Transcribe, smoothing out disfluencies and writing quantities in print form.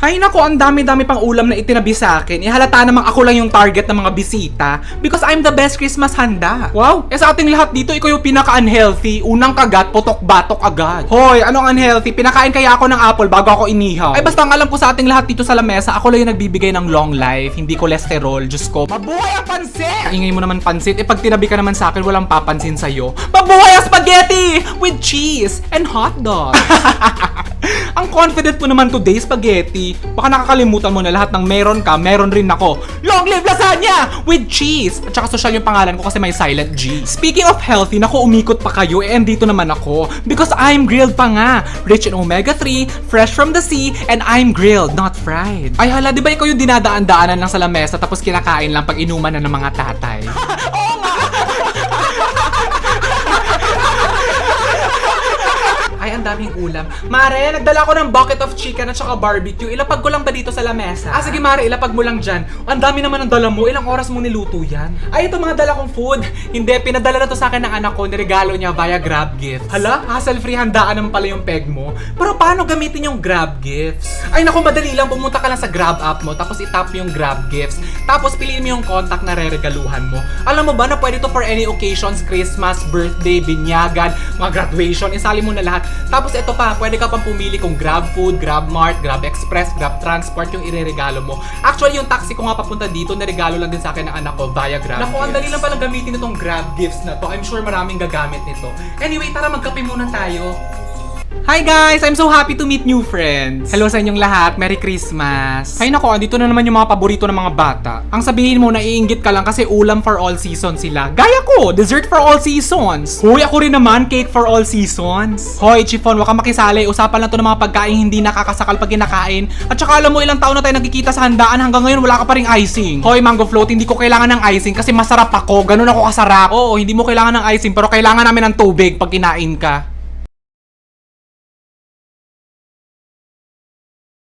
Hay nako, ang dami-dami pang ulam na itinabi sa akin. Ihalata namang ako lang yung target ng mga bisita because I'm the best Christmas handa. Wow, sa ating lahat dito, ikaw yung pinaka-unhealthy. Unang kagat, putok-batok agad. Hoy, anong unhealthy? Pinakain kaya ako ng apple bago ako inihaw. Ay basta ang alam ko sa ating lahat dito sa lamesa, ako lang yung nagbibigay ng long life, hindi cholesterol. Diyos ko, mabuhay ang pansit! Ingay mo naman pansit, pag tinabi ka naman sa akin, walang papansin sa'yo. Mabuhay ang spaghetti! With cheese and hot dog! Ang confident mo naman today, spaghetti. Baka nakakalimutan mo na lahat ng meron ka, meron rin ako. Long live lasagna! With cheese! At saka social yung pangalan ko kasi may silent G. Speaking of healthy, naku, umikot pa kayo, and dito naman ako. Because I'm grilled pa nga. Rich in omega-3, fresh from the sea, and I'm grilled, not fried. Ay hala, di ba ikaw yung dinadaan-daanan lang sa lamesa tapos kinakain lang pag inuman na ng mga tatay? Oo nga! Ay, ang daming ulam. Mare, nagdala ko ng bucket of chicken at saka barbecue. Ilapag ko lang ba dito sa lamesa? Ah, sige Mare, ilapag mo lang dyan. Ang dami naman ang dala mo. Ilang oras mo niluto yan? Ay, ito mga dala kong food. Hindi, pinadala na to sa akin ng anak ko. Niregalo niya via Grab Gifts. Hala, hassle-free handaan naman pala yung peg mo. Pero paano gamitin yung Grab Gifts? Ay, naku, madali lang. Pumunta ka lang sa Grab app mo, tapos itap mo yung Grab Gifts. Tapos piliin mo yung contact na reregaluhan mo. Alam mo ba na pwede to for any occasions, Christmas, birthday, binyagan, mga graduation, isali mo na lahat. Tapos ito pa, pwede ka pang pumili kung Grab Food, Grab Mart, Grab Express, Grab Transport yung ireregalo mo. Actually, yung taxi ko nga papunta dito, naregalo lang din sa akin ng anak ko via Grab Gifts. Naku, ang dali lang palang gamitin itong Grab Gifts na to. I'm sure maraming gagamit nito. Anyway, tara magkape muna tayo. Hi guys! I'm so happy to meet new friends. Hello sa inyong lahat. Merry Christmas. Ay nako, andito na naman yung mga paborito ng mga bata. Ang sabihin mo, naiinggit ka lang kasi ulam for all seasons sila. Gaya ko! Dessert for all seasons. Hoy, ako rin naman, cake for all seasons. Hoy, Chiffon, wag kang makisali. Usapan lang to ng mga pagkain hindi nakakasakal pag kinakain. At saka alam mo, ilang taon na tayo nagkikita sa handaan, hanggang ngayon wala ka pa ring icing. Hoy, Mango Float, hindi ko kailangan ng icing kasi masarap ako. Ganun ako kasarap. Oo, hindi mo kailangan ng icing pero kailangan namin ng tubig pag kinain ka.